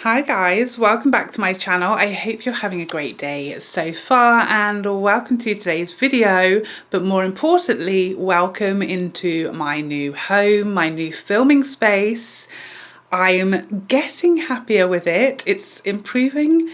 Hi guys, welcome back to my channel. I hope you're having a great day so far and welcome to today's video, but more importantly, welcome into my new home, my new filming space. I'm getting happier with it. It's improving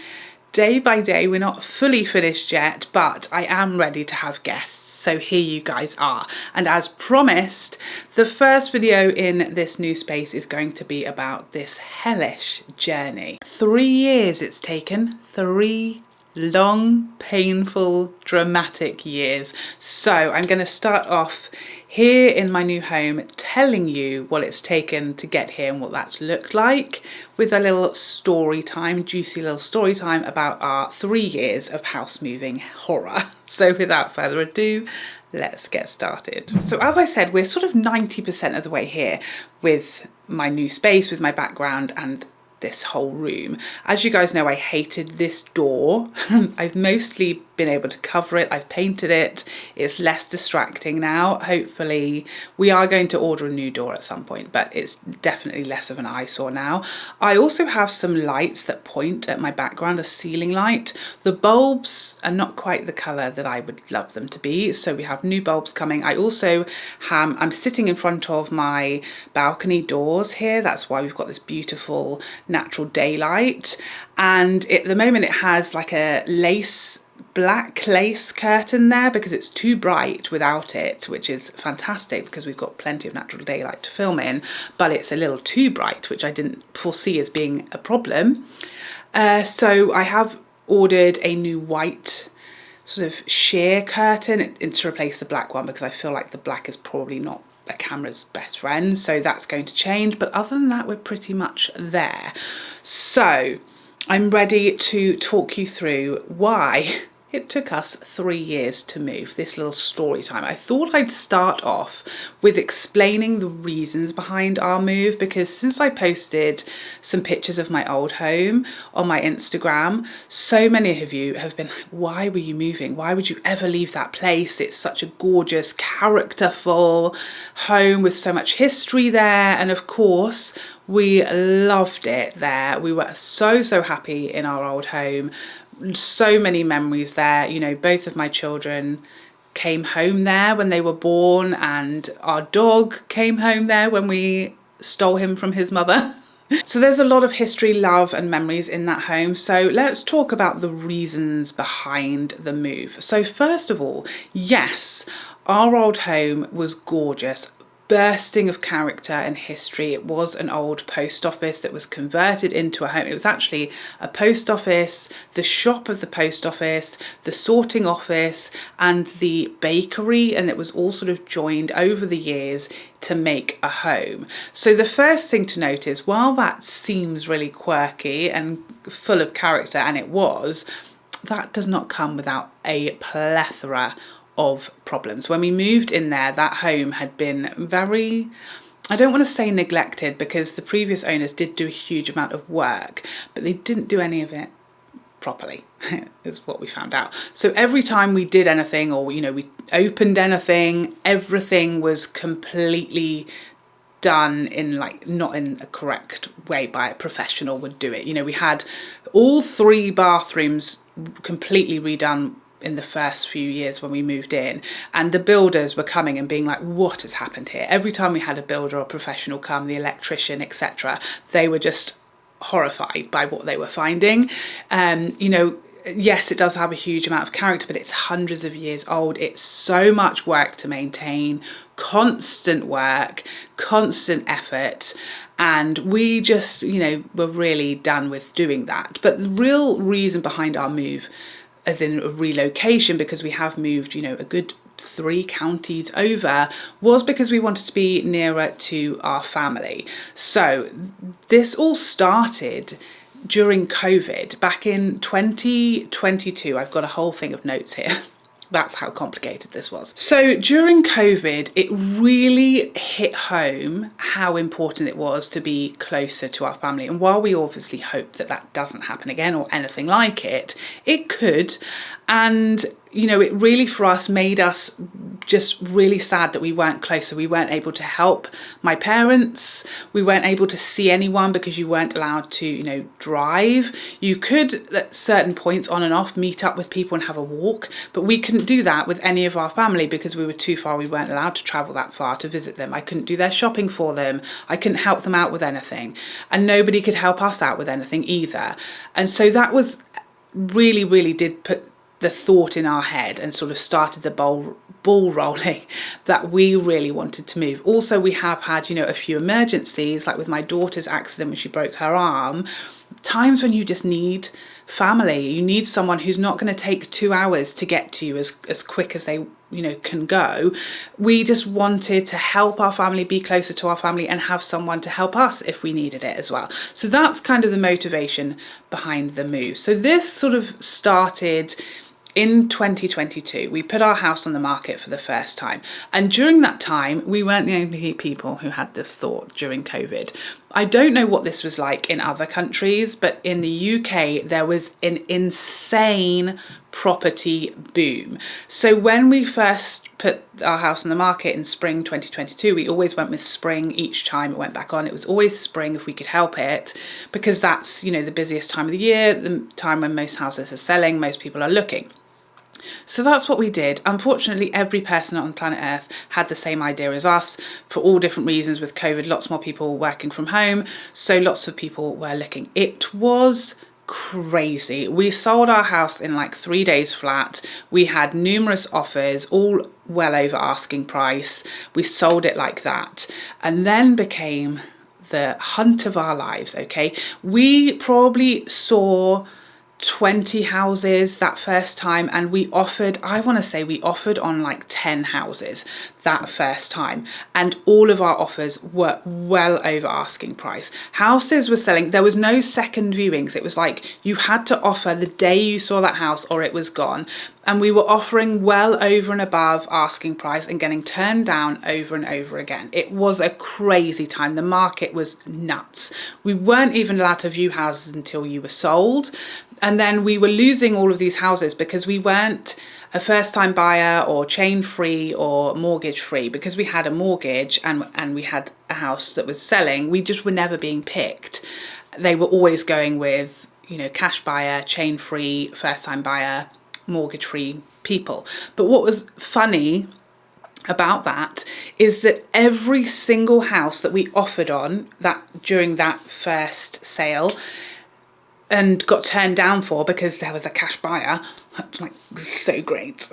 day by day. We're not fully finished yet, but I am ready to have guests. So here you guys are. And as promised, the first video in this new space is going to be about this hellish journey. 3 years it's taken, 3 long, painful, dramatic years. So I'm going to start off here in my new home telling you what it's taken to get here and what that's looked like, with a little story time, juicy little story time about our 3 years of house moving horror. So without further ado, let's get started. So as I said, we're sort of 90% of the way here with my new space, with my background and this whole room. As you guys know, I hated this door. I've mostly been able to cover it. I've painted it. It's less distracting now. Hopefully we are going to order a new door at some point, but it's definitely less of an eyesore now. I also have some lights that point at my background, a ceiling light. The bulbs are not quite the color that I would love them to be, so we have new bulbs coming. I also I'm sitting in front of my balcony doors here. That's why we've got this beautiful natural daylight, and at the moment it has like a black lace curtain there because it's too bright without it, which is fantastic because we've got plenty of natural daylight to film in, but it's a little too bright, which I didn't foresee as being a problem. So I have ordered a new white sort of sheer curtain to replace the black one because I feel like the black is probably not a camera's best friend, so that's going to change. But other than that, we're pretty much there. So I'm ready to talk you through why it took us 3 years to move, this little story time. I thought I'd start off with explaining the reasons behind our move, because since I posted some pictures of my old home on my Instagram, so many of you have been like, why were you moving? Why would you ever leave that place? It's such a gorgeous, characterful home with so much history there. And of course, we loved it there. We were so happy in our old home. So many memories there. You know, both of my children came home there when they were born, and our dog came home there when we stole him from his mother. So there's a lot of history, love and memories in that home. So let's talk about the reasons behind the move. So first of all, yes, our old home was gorgeous, bursting of character and history. It was an old post office that was converted into a home. It was actually a post office, the shop of the post office, the sorting office and the bakery, and it was all sort of joined over the years to make a home. So the first thing to note is, while that seems really quirky and full of character, and it was, that does not come without a plethora of problems. When we moved in there, that home had been very, I don't want to say neglected, because the previous owners did do a huge amount of work, but they didn't do any of it properly, is what we found out. So every time we did anything, or you know, we opened anything, everything was completely done in like not in a correct way by a professional would do it. You know, we had all 3 bathrooms completely redone in the first few years when we moved in, and the builders were coming and being like, what has happened here? Every time we had a builder or professional come, the electrician, etc., they were just horrified by what they were finding. You know, yes, it does have a huge amount of character, but it's hundreds of years old. It's so much work to maintain, constant work, constant effort, and we just, you know, were really done with doing that. But the real reason behind our move, as in a relocation, because we have moved, you know, a good 3 counties over, was because we wanted to be nearer to our family. So this all started during COVID back in 2022. I've got a whole thing of notes here. That's how complicated this was. So during COVID, it really hit home how important it was to be closer to our family. And while we obviously hope that that doesn't happen again or anything like it, it could. And, you know, it really for us made us just really sad that we weren't closer. We weren't able to help my parents. We weren't able to see anyone because you weren't allowed to, you know, drive. You could at certain points on and off meet up with people and have a walk, but we couldn't do that with any of our family because we were too far. We weren't allowed to travel that far to visit them. I couldn't do their shopping for them. I couldn't help them out with anything, and nobody could help us out with anything either. And so that was really did put the thought in our head and sort of started the ball rolling that we really wanted to move. Also, we have had, you know, a few emergencies, like with my daughter's accident when she broke her arm, times when you just need family. You need someone who's not going to take 2 hours to get to you as quick as they, you know, can go. We just wanted to help our family, be closer to our family, and have someone to help us if we needed it as well. So that's kind of the motivation behind the move. So this sort of started in 2022. We put our house on the market for the first time. And during that time, we weren't the only people who had this thought during COVID. I don't know what this was like in other countries, but in the UK, there was an insane property boom. So when we first put our house on the market in spring 2022, we always went with spring each time it went back on. It was always spring if we could help it, because that's, you know, the busiest time of the year, the time when most houses are selling, most people are looking. So that's what we did. Unfortunately, every person on planet Earth had the same idea as us for all different reasons. With COVID, lots more people working from home, so lots of people were looking. It was crazy. We sold our house in like 3 days flat. We had numerous offers, all well over asking price. We sold it like that, and then became the hunt of our lives. Okay, we probably saw 20 houses that first time, and we offered, I want to say we offered on like 10 houses that first time, and all of our offers were well over asking price. Houses were selling, there was no second viewings. It was like you had to offer the day you saw that house or it was gone. And we were offering well over and above asking price and getting turned down over and over again. It was a crazy time. The market was nuts. We weren't even allowed to view houses until you were sold. And then we were losing all of these houses because we weren't a first-time buyer or chain-free or mortgage-free. Because we had a mortgage and we had a house that was selling, we just were never being picked. They were always going with, you know, cash buyer, chain-free, first-time buyer, mortgage-free people. But what was funny about that is that every single house that we offered on that during that first sale and got turned down for because there was a cash buyer, like, so great,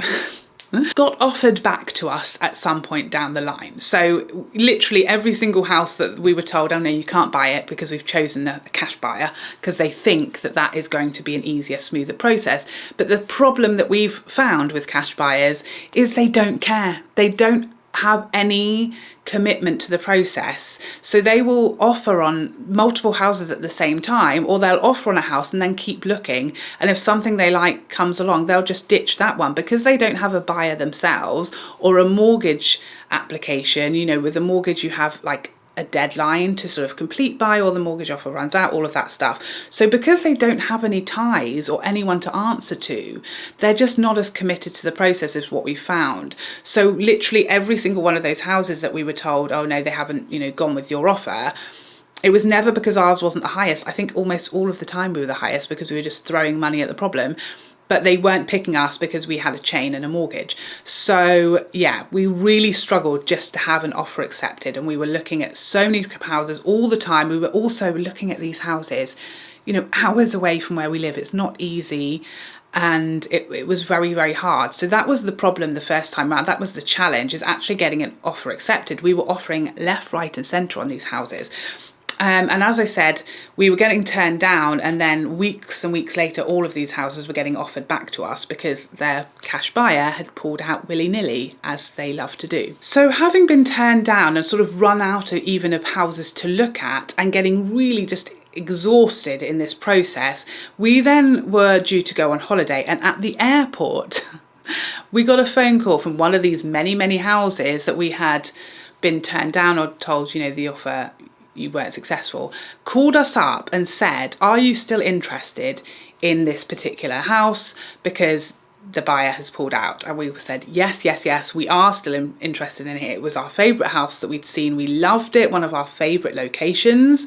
got offered back to us at some point down the line. So literally every single house that we were told, oh no, you can't buy it because we've chosen a cash buyer, because they think that that is going to be an easier, smoother process. But the problem that we've found with cash buyers is they don't care. They don't have any commitment to the process. So they will offer on multiple houses at the same time, or they'll offer on a house and then keep looking. And if something they like comes along, they'll just ditch that one because they don't have a buyer themselves or a mortgage application. You know, with a mortgage, you have like a deadline to sort of complete by, or the mortgage offer runs out, all of that stuff. So because they don't have any ties or anyone to answer to, they're just not as committed to the process as what we found. So literally every single one of those houses that we were told, oh no, they haven't, you know, gone with your offer, it was never because ours wasn't the highest. I think almost all of the time we were the highest because we were just throwing money at the problem. But they weren't picking us because we had a chain and a mortgage. So yeah, we really struggled just to have an offer accepted. And we were looking at so many houses all the time. We were also looking at these houses, you know, hours away from where we live. It's not easy. And it was very, very hard. So that was the problem the first time around. That was the challenge, is actually getting an offer accepted. We were offering left, right and centre on these houses. And as I said, we were getting turned down, and then weeks and weeks later, all of these houses were getting offered back to us because their cash buyer had pulled out willy-nilly, as they love to do. So having been turned down and sort of run out of even of houses to look at and getting really just exhausted in this process, we then were due to go on holiday. And at the airport, we got a phone call from one of these many, many houses that we had been turned down or told, you know, the offer, you weren't successful, called us up and said, are you still interested in this particular house? Because the buyer has pulled out. And we said, yes, yes, yes, we are still interested in it. It was our favourite house that we'd seen. We loved it, one of our favourite locations.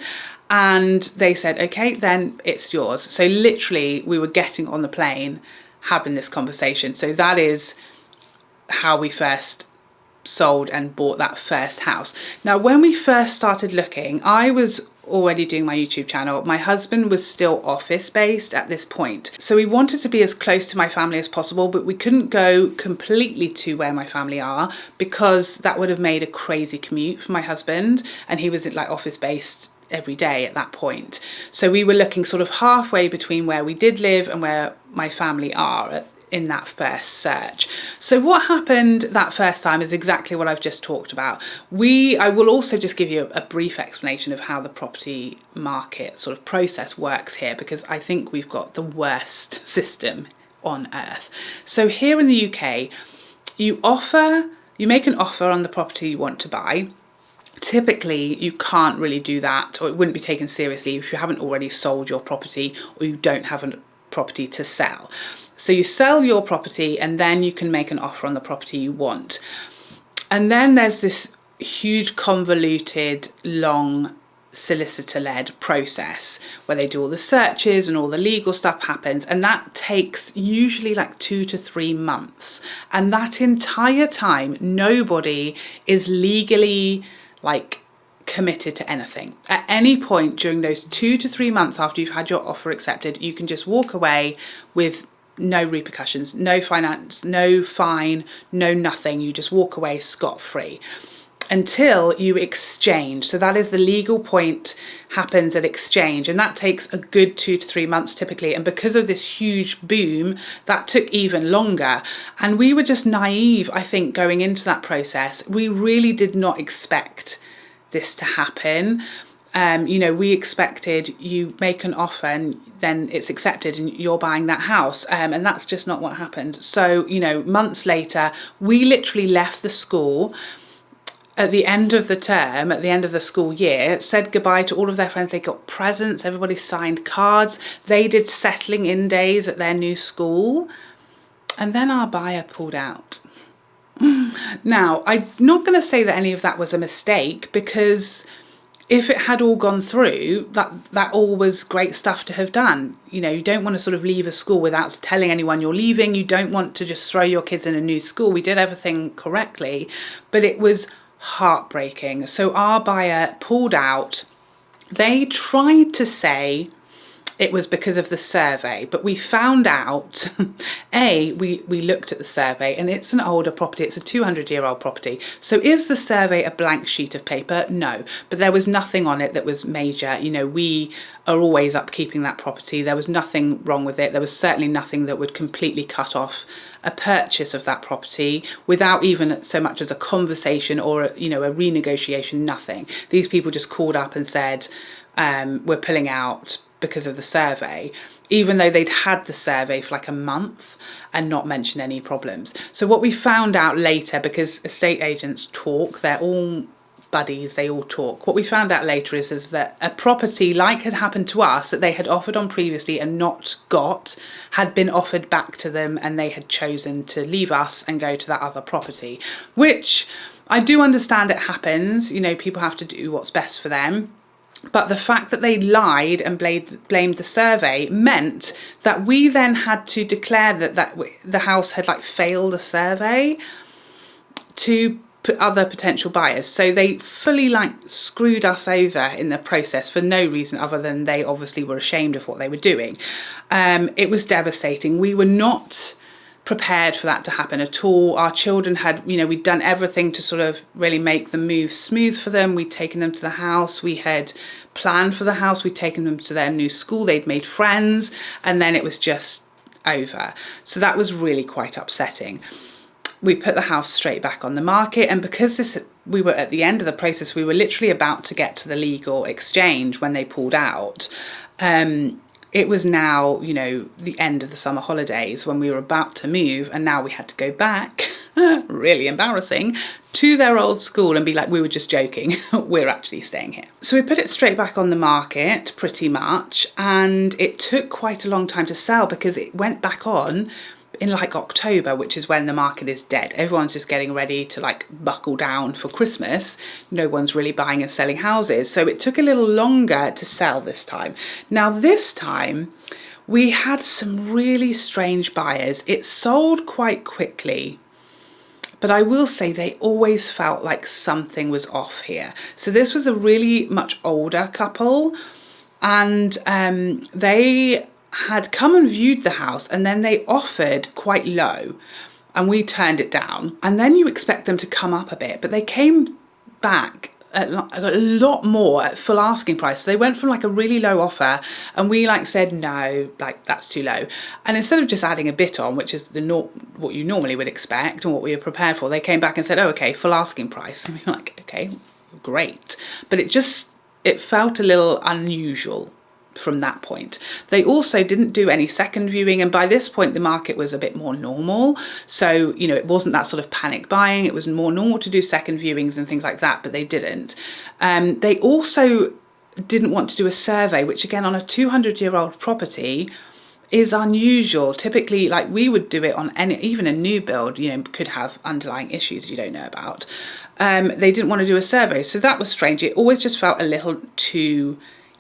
And they said, okay, then it's yours. So literally we were getting on the plane having this conversation. So that is how we first sold and bought that first house. Now, when we first started looking, I was already doing my YouTube channel. My husband was still office based at this point. So we wanted to be as close to my family as possible, but we couldn't go completely to where my family are because that would have made a crazy commute for my husband. And he was like office based every day at that point. So we were looking sort of halfway between where we did live and where my family are in that first search. So what happened that first time is exactly what I've just talked about. I will also just give you a brief explanation of how the property market sort of process works here, because I think we've got the worst system on earth. So here in the UK, you make an offer on the property you want to buy. Typically, you can't really do that, or it wouldn't be taken seriously if you haven't already sold your property or you don't have a property to sell. So you sell your property and then you can make an offer on the property you want. And then there's this huge convoluted, long solicitor-led process where they do all the searches and all the legal stuff happens, and that takes usually like 2 to 3 months. And that entire time, nobody is legally like committed to anything. At any point during those 2 to 3 months after you've had your offer accepted, you can just walk away with no repercussions, no finance, no fine, no nothing. You just walk away scot-free until you exchange. So that is the legal point, happens at exchange, and that takes a good 2 to 3 months typically. And because of this huge boom, that took even longer. And we were just naive, I think, going into that process. We really did not expect this to happen. We expected you make an offer and then it's accepted and you're buying that house. And that's just not what happened. So, months later, we literally left the school at the end of the term, at the end of the school year, said goodbye to all of their friends. They got presents, everybody signed cards. They did settling in days at their new school. And then our buyer pulled out. Now, I'm not going to say that any of that was a mistake, because if it had all gone through, that all was great stuff to have done. You don't want to sort of leave a school without telling anyone you're leaving. You don't want to just throw your kids in a new school. We did everything correctly, but it was heartbreaking. So our buyer pulled out. They tried to say it was because of the survey, but we found out, we looked at the survey and it's an older property, it's a 200-year-old property. So is the survey a blank sheet of paper? No, but there was nothing on it that was major. We are always upkeeping that property. There was nothing wrong with it. There was certainly nothing that would completely cut off a purchase of that property without even so much as a conversation or a renegotiation, nothing. These people just called up and said, we're pulling out because of the survey, even though they'd had the survey for like a month and not mentioned any problems. So what we found out later, because estate agents talk, they're all buddies, they all talk. What we found out later is that a property like had happened to us, that they had offered on previously and not got, had been offered back to them, and they had chosen to leave us and go to that other property, which I do understand it happens. People have to do what's best for them. But the fact that they lied and blamed the survey meant that we then had to declare that the house had failed a survey to other potential buyers. So they fully screwed us over in the process for no reason other than they obviously were ashamed of what they were doing. It was devastating. We were not prepared for that to happen at all. Our children had, we'd done everything to sort of really make the move smooth for them. We'd taken them to the house. We had planned for the house. We'd taken them to their new school. They'd made friends, and then it was just over. So that was really quite upsetting. We put the house straight back on the market, and because we were at the end of the process, we were literally about to get to the legal exchange when they pulled out. It was now, the end of the summer holidays when we were about to move, and now we had to go back, really embarrassing, to their old school and be like, we were just joking, we're actually staying here. So we put it straight back on the market pretty much, and it took quite a long time to sell because it went back on in like October, which is when the market is dead. Everyone's just getting ready to like buckle down for Christmas. No one's really buying and selling houses. So it took a little longer to sell this time. Now this time we had some really strange buyers. It sold quite quickly, but I will say they always felt like something was off here. So this was a really much older couple, and they had come and viewed the house, and then they offered quite low and we turned it down. And then you expect them to come up a bit, but they came back at a lot more at full asking price. So they went from like a really low offer, and we like said no, like that's too low. And instead of just adding a bit on, which is what you normally would expect and what we were prepared for, they came back and said, oh, okay, full asking price. And we were like, okay, great. But it felt a little unusual from that point. They also didn't do any second viewing, and by this point the market was a bit more normal, so you know, it wasn't that sort of panic buying. It was more normal to do second viewings and things like that, but they didn't. They also didn't want to do a survey, which again, on a 200-year-old property is unusual. Typically, like, we would do it on even a new build, you know, could have underlying issues you don't know about. They didn't want to do a survey, so that was strange. It always just felt a little too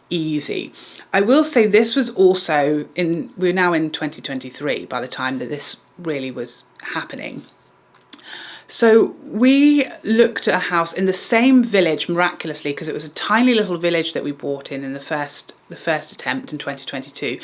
easy. I will say this was also we're now in 2023 by the time that this really was happening. So we looked at a house in the same village miraculously, because it was a tiny little village that we bought in the first attempt in 2022.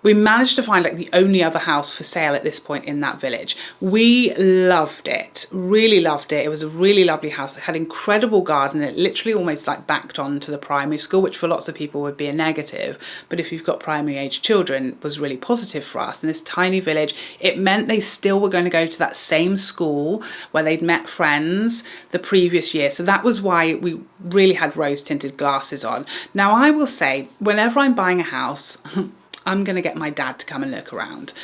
We managed to find like the only other house for sale at this point in that village. We loved it, really loved it. It was a really lovely house. It had incredible garden. It literally almost like backed on to the primary school, which for lots of people would be a negative. But if you've got primary age children, it was really positive for us. In this tiny village, it meant they still were going to go to that same school where they'd met friends the previous year. So that was why we really had rose tinted glasses on. Now I will say, whenever I'm buying a house, I'm going to get my dad to come and look around,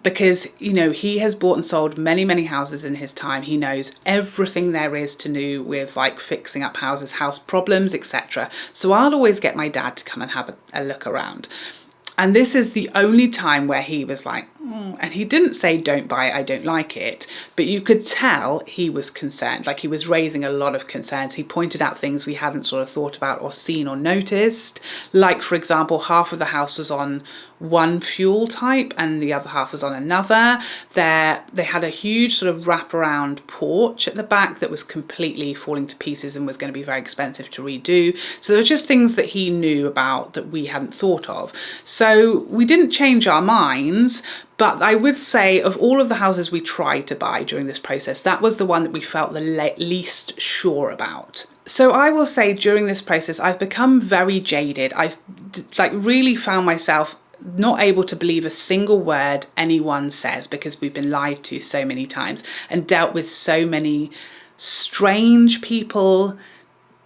because, you know, he has bought and sold many, many houses in his time. He knows everything there is to do with like fixing up houses, house problems, etc. So I'll always get my dad to come and have a look around. And this is the only time where he was like, and he didn't say don't buy it, I don't like it, but you could tell he was concerned, like he was raising a lot of concerns. He pointed out things we hadn't sort of thought about or seen or noticed. Like, for example, half of the house was on one fuel type and the other half was on another. They had a huge sort of wraparound porch at the back that was completely falling to pieces and was going to be very expensive to redo. So there were just things that he knew about that we hadn't thought of. So we didn't change our minds, but I would say of all of the houses we tried to buy during this process, that was the one that we felt the least sure about. So I will say during this process, I've become very jaded. I've like really found myself not able to believe a single word anyone says, because we've been lied to so many times and dealt with so many strange people,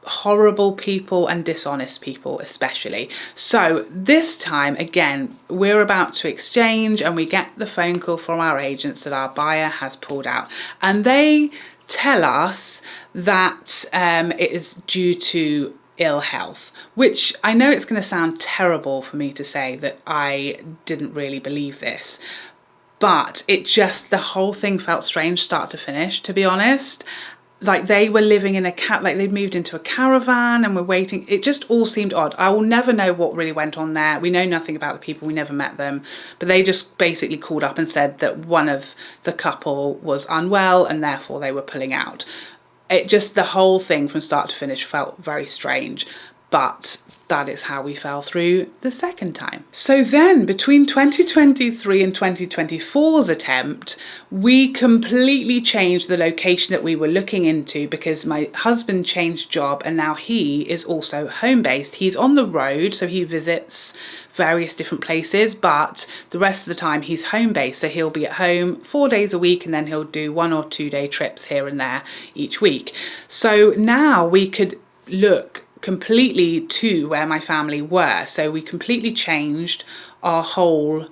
horrible people and dishonest people especially. So this time again, we're about to exchange and we get the phone call from our agents that our buyer has pulled out, and they tell us that it is due to ill health, which I know it's going to sound terrible for me to say that I didn't really believe this, but it just, the whole thing felt strange start to finish, to be honest. Like they were living in like they'd moved into a caravan and were waiting. It just all seemed odd. I will never know what really went on there. We know nothing about the people. We never met them, but they just basically called up and said that one of the couple was unwell and therefore they were pulling out. It just, the whole thing from start to finish felt very strange, but that is how we fell through the second time. So then between 2023 and 2024's attempt, we completely changed the location that we were looking into, because my husband changed job and now he is also home-based. He's on the road, so he visits various different places, but the rest of the time he's home-based, so he'll be at home 4 days a week and then he'll do 1 or 2 day trips here and there each week. So now we could look completely to where my family were. So we completely changed our whole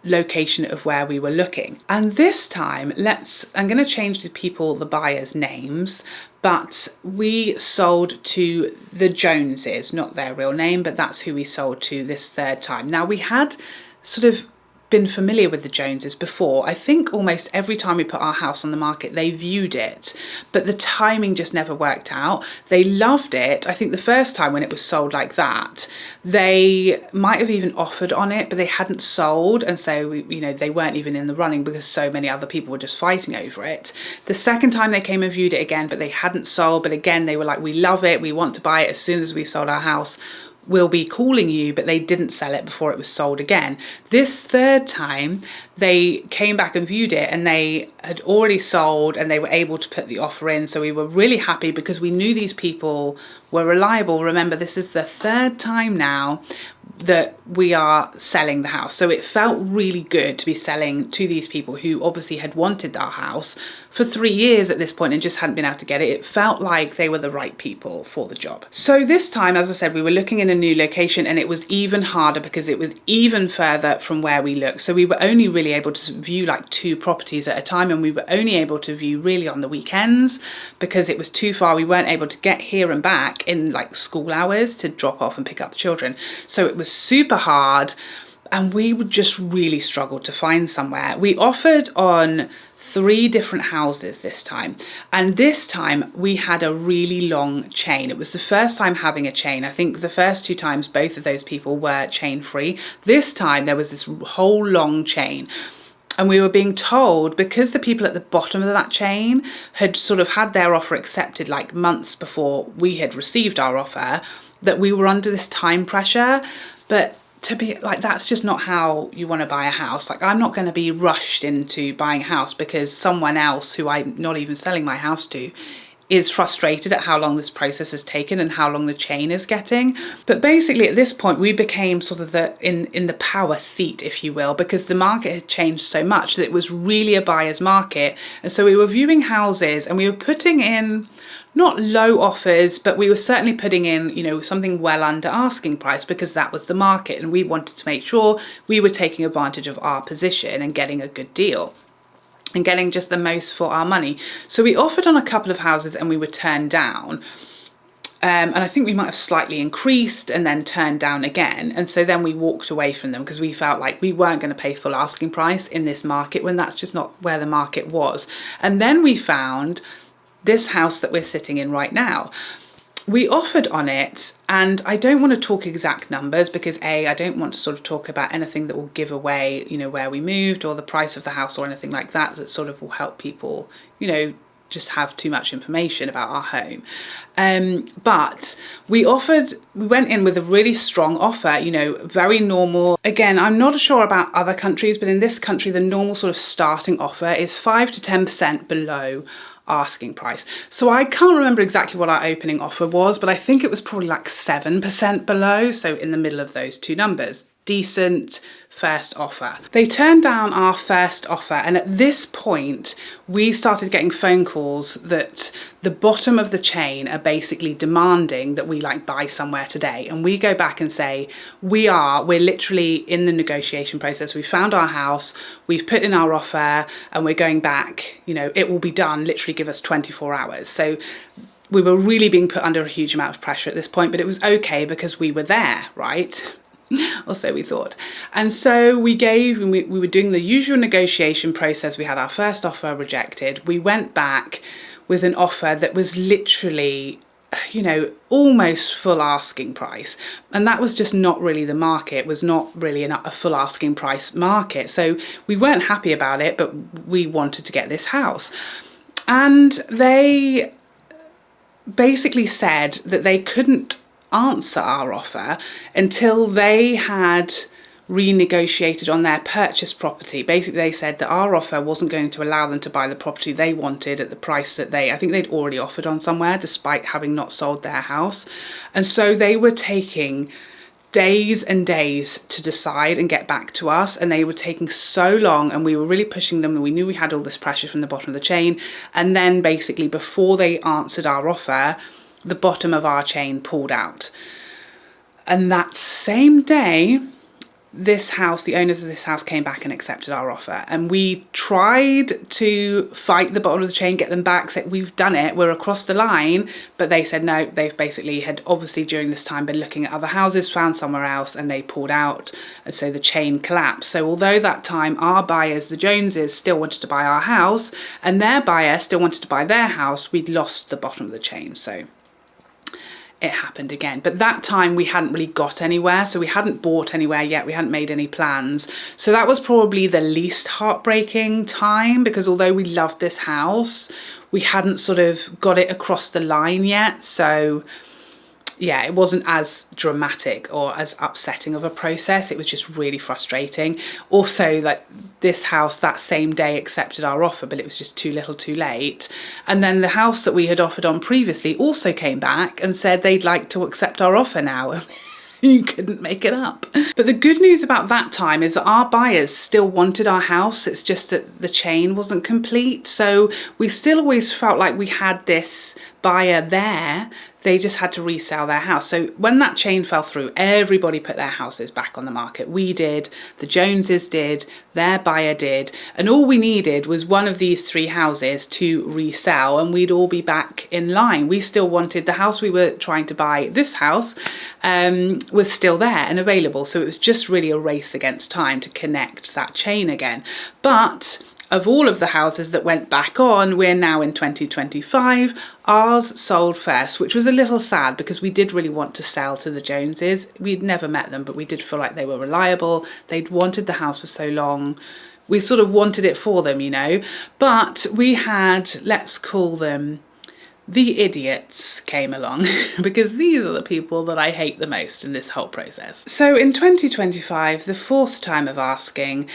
location of where we were looking. And this time, I'm going to change the buyers' names, but we sold to the Joneses, not their real name, but that's who we sold to this third time. Now we had sort of been familiar with the Joneses before. I think almost every time we put our house on the market, they viewed it, but the timing just never worked out. They loved it. I think the first time when it was sold like that, they might have even offered on it, but they hadn't sold. And so, you know, they weren't even in the running because so many other people were just fighting over it. The second time they came and viewed it again, but they hadn't sold. But again, they were like, we love it. We want to buy it as soon as we've sold our house. We'll be calling you, but they didn't sell it before it was sold again. This third time, they came back and viewed it and they had already sold and they were able to put the offer in. So we were really happy because we knew these people were reliable. Remember, this is the third time now that we are selling the house. So it felt really good to be selling to these people who obviously had wanted our house for 3 years at this point and just hadn't been able to get it. It felt like they were the right people for the job. So this time, as I said, we were looking in a new location and it was even harder because it was even further from where we looked. So we were only really able to view like 2 properties at a time, and we were only able to view really on the weekends because it was too far. We weren't able to get here and back in like school hours to drop off and pick up the children. So it was super hard and we would just really struggle to find somewhere. We offered on 3 different houses this time, and this time we had a really long chain. It was the first time having a chain. I think the first 2 times both of those people were chain free. This time there was this whole long chain. And we were being told, because the people at the bottom of that chain had sort of had their offer accepted like months before we had received our offer, that we were under this time pressure. But to be like, that's just not how you want to buy a house. Like, I'm not going to be rushed into buying a house because someone else who I'm not even selling my house to is frustrated at how long this process has taken and how long the chain is getting. But basically at this point we became sort of in the power seat, if you will, because the market had changed so much that it was really a buyer's market. And so we were viewing houses and we were putting in not low offers, but we were certainly putting in, you know, something well under asking price because that was the market and we wanted to make sure we were taking advantage of our position and getting a good deal and getting just the most for our money. So we offered on a couple of houses and we were turned down. And I think we might have slightly increased and then turned down again. And so then we walked away from them because we felt like we weren't going to pay full asking price in this market when that's just not where the market was. And then we found this house that we're sitting in right now. We offered on it, and I don't want to talk exact numbers because I don't want to sort of talk about anything that will give away, you know, where we moved or the price of the house or anything like that, that sort of will help people, you know, just have too much information about our home. But we went in with a really strong offer, you know, very normal. Again, I'm not sure about other countries, but in this country, the normal sort of starting offer is 5 to 10% below asking price. So I can't remember exactly what our opening offer was, but I think it was probably like 7% below. So in the middle of those 2 numbers. Decent first offer. They turned down our first offer, and at this point we started getting phone calls that the bottom of the chain are basically demanding that we like buy somewhere today, and we go back and say we're literally in the negotiation process. We found our house, we've put in our offer, and we're going back, you know, it will be done, literally give us 24 hours. So we were really being put under a huge amount of pressure at this point, but it was okay because we were there, right? Or so we thought. And so we were doing the usual negotiation process. We had our first offer rejected. We went back with an offer that was literally, you know, almost full asking price. And that was just not really the market. It was not really a full asking price market. So we weren't happy about it, but we wanted to get this house. And they basically said that they couldn't answer our offer until they had renegotiated on their purchase property. Basically, they said that our offer wasn't going to allow them to buy the property they wanted at the price that I think they'd already offered on somewhere, despite having not sold their house. And so they were taking days and days to decide and get back to us, and they were taking so long, and we were really pushing them, and we knew we had all this pressure from the bottom of the chain. And then basically before they answered our offer, the bottom of our chain pulled out. And that same day, this house, the owners of this house came back and accepted our offer, and we tried to fight the bottom of the chain, get them back, say we've done it, we're across the line, but they said no. They've basically had obviously during this time been looking at other houses, found somewhere else, and they pulled out, and so the chain collapsed. So although that time our buyers, the Joneses, still wanted to buy our house and their buyer still wanted to buy their house, we'd lost the bottom of the chain. So it happened again. But that time we hadn't really got anywhere, so we hadn't bought anywhere yet, we hadn't made any plans. So that was probably the least heartbreaking time, because although we loved this house, we hadn't sort of got it across the line yet. So yeah, it wasn't as dramatic or as upsetting of a process. It was just really frustrating. Also, like, this house that same day accepted our offer, but it was just too little too late. And then the house that we had offered on previously also came back and said they'd like to accept our offer now. You couldn't make it up. But the good news about that time is that our buyers still wanted our house. It's just that the chain wasn't complete. So we still always felt like we had this buyer there. They just had to resell their house. So when that chain fell through, everybody put their houses back on the market. We did, the Joneses did, their buyer did, and all we needed was one of these three houses to resell and we'd all be back in line. We still wanted the house we were trying to buy, this house, was still there and available. So it was just really a race against time to connect that chain again. But of all of the houses that went back on, we're now in 2025, ours sold first, which was a little sad because we did really want to sell to the Joneses. We'd never met them, but we did feel like they were reliable. They'd wanted the house for so long. We sort of wanted it for them, you know. But we had, let's call them, the idiots came along because these are the people that I hate the most in this whole process. So in 2025, the fourth time of asking,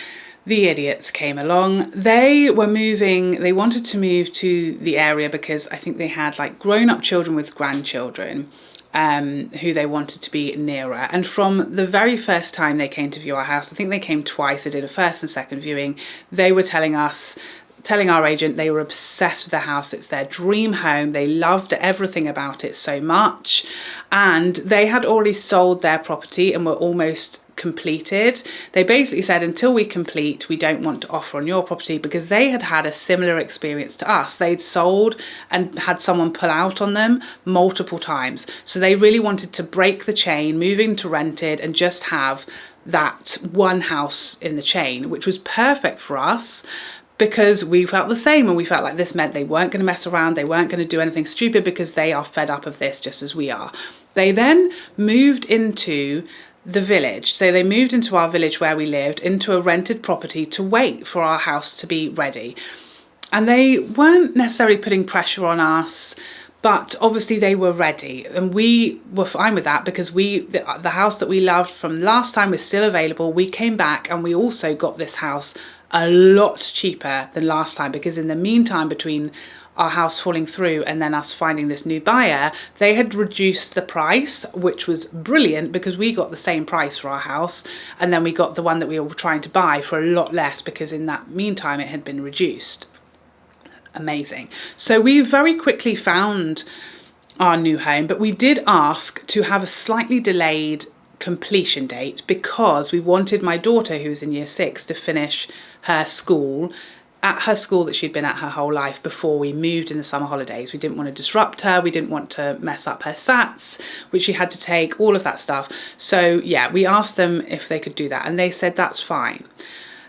the idiots came along. They were moving, they wanted to move to the area because I think they had like grown-up children with grandchildren who they wanted to be nearer. And from the very first time they came to view our house, I think they came twice, they did a first and second viewing, they were telling our agent they were obsessed with the house. It's their dream home. They loved everything about it so much. And they had already sold their property and were almost completed. They basically said, until we complete, we don't want to offer on your property, because they had had a similar experience to us. They'd sold and had someone pull out on them multiple times. So they really wanted to break the chain, move into rented and just have that one house in the chain, which was perfect for us, because we felt the same, and we felt like this meant they weren't going to mess around, they weren't going to do anything stupid, because they are fed up of this just as we are. They then moved into the village. So they moved into our village where we lived, into a rented property to wait for our house to be ready. And they weren't necessarily putting pressure on us, but obviously they were ready, and we were fine with that because the house that we loved from last time was still available. We came back and we also got this house a lot cheaper than last time, because in the meantime between our house falling through and then us finding this new buyer, they had reduced the price, which was brilliant because we got the same price for our house, and then we got the one that we were trying to buy for a lot less because in that meantime it had been reduced. Amazing. So we very quickly found our new home, but we did ask to have a slightly delayed completion date because we wanted my daughter, who was in year 6, to finish her school at her school that she'd been at her whole life before we moved in the summer holidays. We didn't want to disrupt her. We didn't want to mess up her SATs, which she had to take, all of that stuff. So yeah, we asked them if they could do that, and they said that's fine.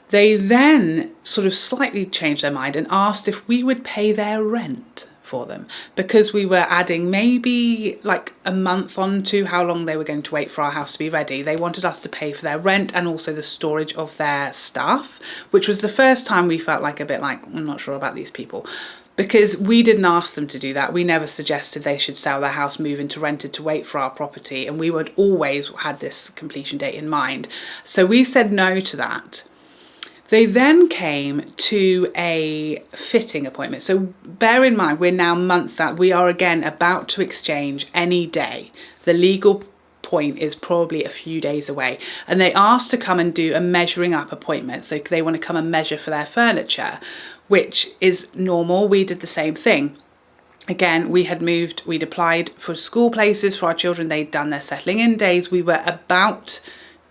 They then sort of slightly changed their mind and asked if we would pay their rent for them, because we were adding maybe like a month on to how long they were going to wait for our house to be ready. They wanted us to pay for their rent and also the storage of their stuff, which was the first time we felt like a bit like, I'm not sure about these people, because we didn't ask them to do that. We never suggested they should sell their house, move into rented to wait for our property, and we would always had this completion date in mind. So we said no to that. They then came to a fitting appointment. So bear in mind, we're now months out. We are again about to exchange any day. The legal point is probably a few days away. And they asked to come and do a measuring up appointment. So they want to come and measure for their furniture, which is normal. We did the same thing. Again, we had moved, we'd applied for school places for our children. They'd done their settling in days. We were about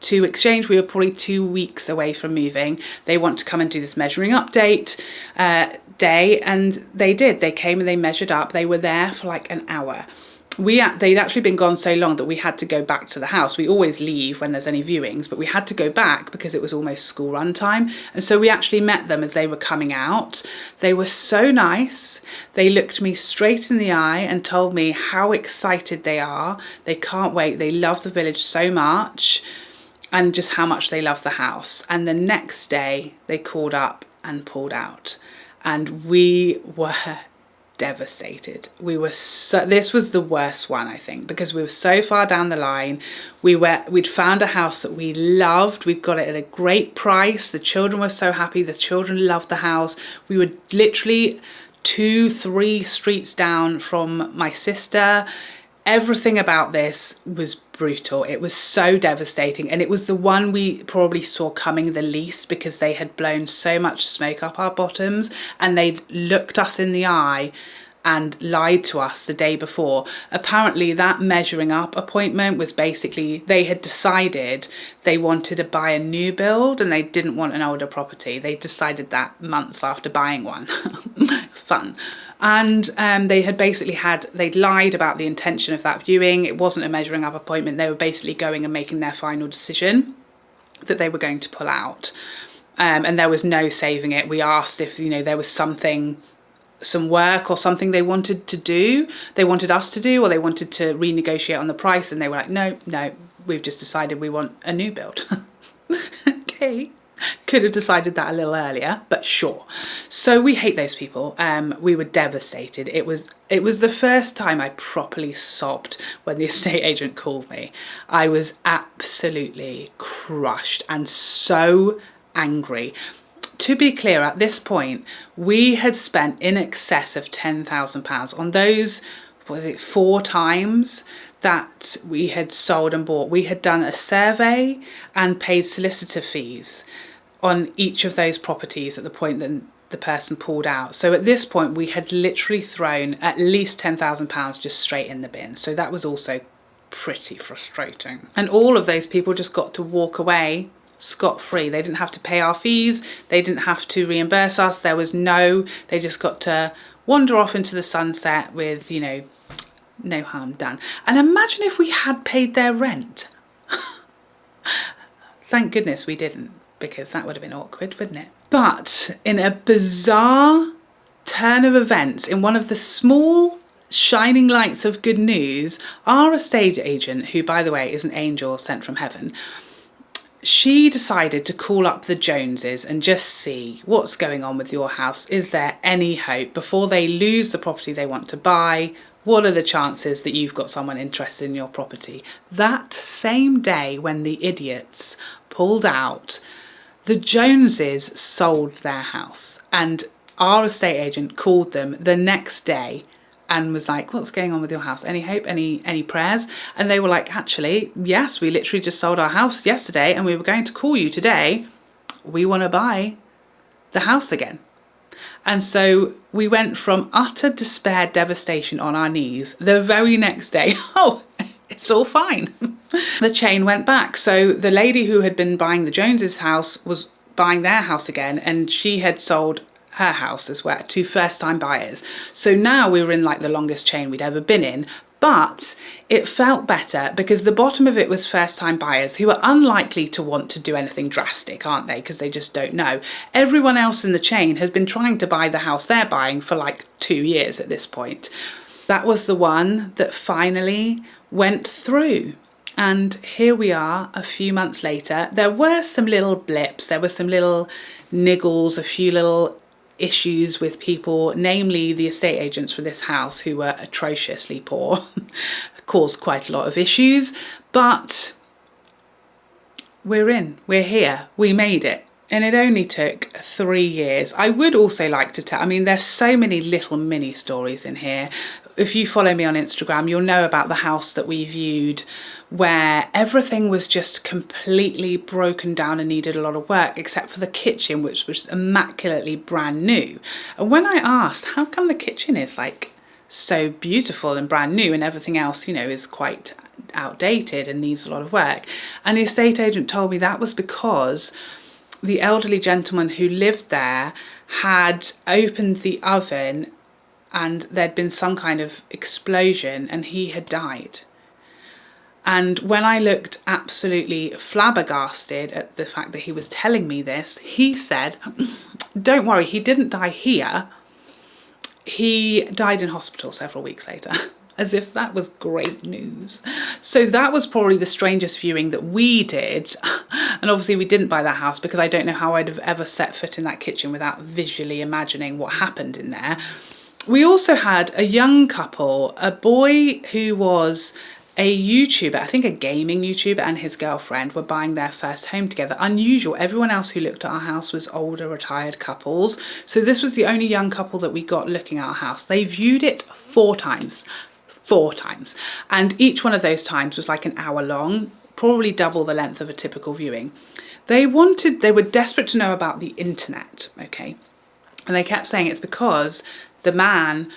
to exchange. We were probably 2 weeks away from moving. They want to come and do this measuring update day, and they did. They came and they measured up. They were there for like an hour. They'd actually been gone so long that we had to go back to the house. We always leave when there's any viewings, but we had to go back because it was almost school run time. And so we actually met them as they were coming out. They were so nice. They looked me straight in the eye and told me how excited they are. They can't wait. They love the village so much, and just how much they love the house. And the next day they called up and pulled out, and we were devastated. This was the worst one, I think, because we were so far down the line. We'd found a house that we loved. We'd got it at a great price. The children were so happy. The children loved the house. We were literally 2-3 streets down from my sister. Everything about this was brutal. It was so devastating, and it was the one we probably saw coming the least, because they had blown so much smoke up our bottoms, and they'd looked us in the eye and lied to us the day before. Apparently that measuring up appointment was basically, they had decided they wanted to buy a new build and they didn't want an older property. They decided that months after buying one. Fun. And they'd lied about the intention of that viewing. It wasn't a measuring up appointment. They were basically going and making their final decision that they were going to pull out. And there was no saving it. We asked if, there was some work or something they wanted us to do, or they wanted to renegotiate on the price, and they were like, no, we've just decided we want a new build. Okay, could have decided that a little earlier, but sure. So we hate those people. We were devastated. It was the first time I properly sobbed when the estate agent called me. I was absolutely crushed and so angry. To be clear, at this point, we had spent in excess of £10,000 on those, 4 times that we had sold and bought. We had done a survey and paid solicitor fees on each of those properties at the point that the person pulled out. So at this point, we had literally thrown at least £10,000 just straight in the bin. So that was also pretty frustrating. And all of those people just got to walk away scot-free. They didn't have to pay our fees. They didn't have to reimburse us. They just got to wander off into the sunset with, no harm done. And imagine if we had paid their rent. Thank goodness we didn't, because that would have been awkward, wouldn't it? But in a bizarre turn of events, in one of the small shining lights of good news, our estate agent, who by the way is an angel sent from heaven, she decided to call up the Joneses and just see what's going on with your house. Is there any hope before they lose the property they want to buy? What are the chances that you've got someone interested in your property? That same day when the idiots pulled out, the Joneses sold their house, and our estate agent called them the next day and was like, what's going on with your house? Any hope? Any prayers? And they were like, actually, yes, we literally just sold our house yesterday and we were going to call you today. We want to buy the house again. And so we went from utter despair, devastation on our knees the very next day. Oh, it's all fine. The chain went back. So the lady who had been buying the Joneses' house was buying their house again, and she had sold her house as well to first-time buyers. So now we were in like the longest chain we'd ever been in, but it felt better because the bottom of it was first-time buyers who are unlikely to want to do anything drastic, aren't they? Because they just don't know. Everyone else in the chain has been trying to buy the house they're buying for like 2 years at this point. That was the one that finally went through. And here we are a few months later. There were some little blips, there were some little niggles, a few little issues with people, namely the estate agents for this house, who were atrociously poor, caused quite a lot of issues, but we're here, we made it. And it only took 3 years. I would also like to tell, I mean, there's so many little mini stories in here. If you follow me on Instagram, you'll know about the house that we viewed where everything was just completely broken down and needed a lot of work, except for the kitchen, which was immaculately brand new. And when I asked, how come the kitchen is like so beautiful and brand new and everything else, you know, is quite outdated and needs a lot of work. And the estate agent told me that was because the elderly gentleman who lived there had opened the oven and there'd been some kind of explosion and he had died. And when I looked absolutely flabbergasted at the fact that he was telling me this, he said, don't worry, he didn't die here. He died in hospital several weeks later, as if that was great news. So that was probably the strangest viewing that we did. And obviously we didn't buy that house because I don't know how I'd have ever set foot in that kitchen without visually imagining what happened in there. We also had a young couple, a boy who was a YouTuber, I think a gaming YouTuber, and his girlfriend were buying their first home together. Unusual. Everyone else who looked at our house was older retired couples. So this was the only young couple that we got looking at our house. They viewed it 4 times. 4 times. And each one of those times was like an hour long, probably double the length of a typical viewing. They were desperate to know about the internet, okay? And they kept saying it's because the man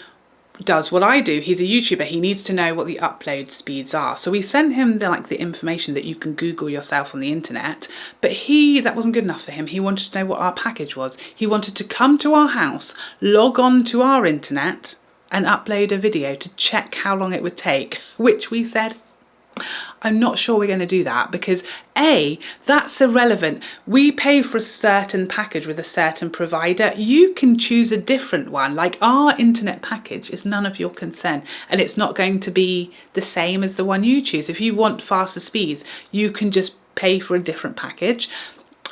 does what I do. He's a YouTuber. He needs to know what the upload speeds are. So we sent him the information that you can Google yourself on the internet, but that wasn't good enough for him. He wanted to know what our package was. He wanted to come to our house, log on to our internet and upload a video to check how long it would take, which we said, I'm not sure we're going to do that because A, that's irrelevant. We pay for a certain package with a certain provider. You can choose a different one. Like our internet package is none of your concern and it's not going to be the same as the one you choose. If you want faster speeds, you can just pay for a different package.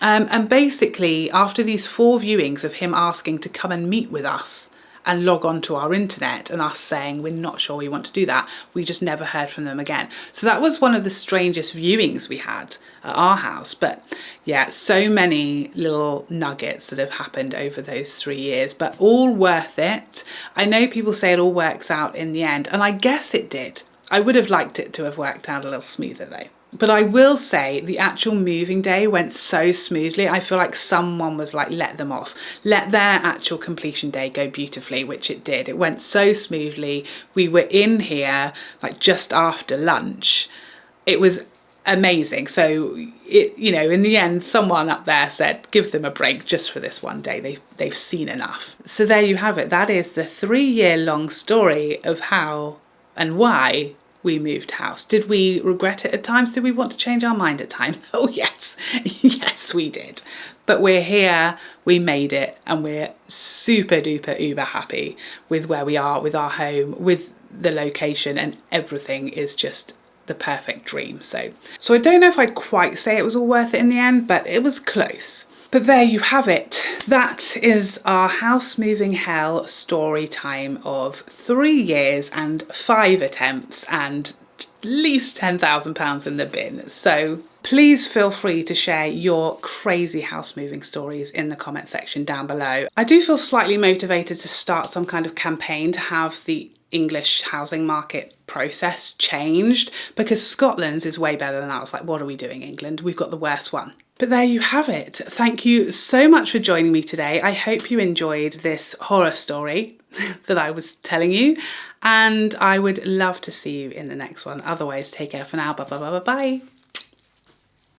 And basically after these 4 viewings of him asking to come and meet with us and log on to our internet and us saying we're not sure we want to do that, we just never heard from them again. So that was one of the strangest viewings we had at our house. But yeah, so many little nuggets that have happened over those 3 years, but all worth it. I know people say it all works out in the end, and I guess it did. I would have liked it to have worked out a little smoother though. But I will say the actual moving day went so smoothly. I feel like someone was like, let them off. Let their actual completion day go beautifully, which it did. It went so smoothly. We were in here like just after lunch. It was amazing. So, in the end, someone up there said, give them a break just for this one day. They've seen enough. So there you have it. That is the 3-year-long story of how and why we moved house. Did we regret it at times? Did we want to change our mind at times? Oh yes, yes we did. But we're here, we made it, and we're super duper uber happy with where we are, with our home, with the location, and everything is just the perfect dream. So I don't know if I'd quite say it was all worth it in the end, but it was close. But there you have it. That is our house moving hell story time of 3 years and 5 attempts and at least £10,000 in the bin. So please feel free to share your crazy house moving stories in the comment section down below. I do feel slightly motivated to start some kind of campaign to have the English housing market process changed, because Scotland's is way better than ours. Like, what are we doing, England? We've got the worst one. But there you have it. Thank you so much for joining me today. I hope you enjoyed this horror story that I was telling you, and I would love to see you in the next one. Otherwise, take care for now. Bye bye bye bye bye.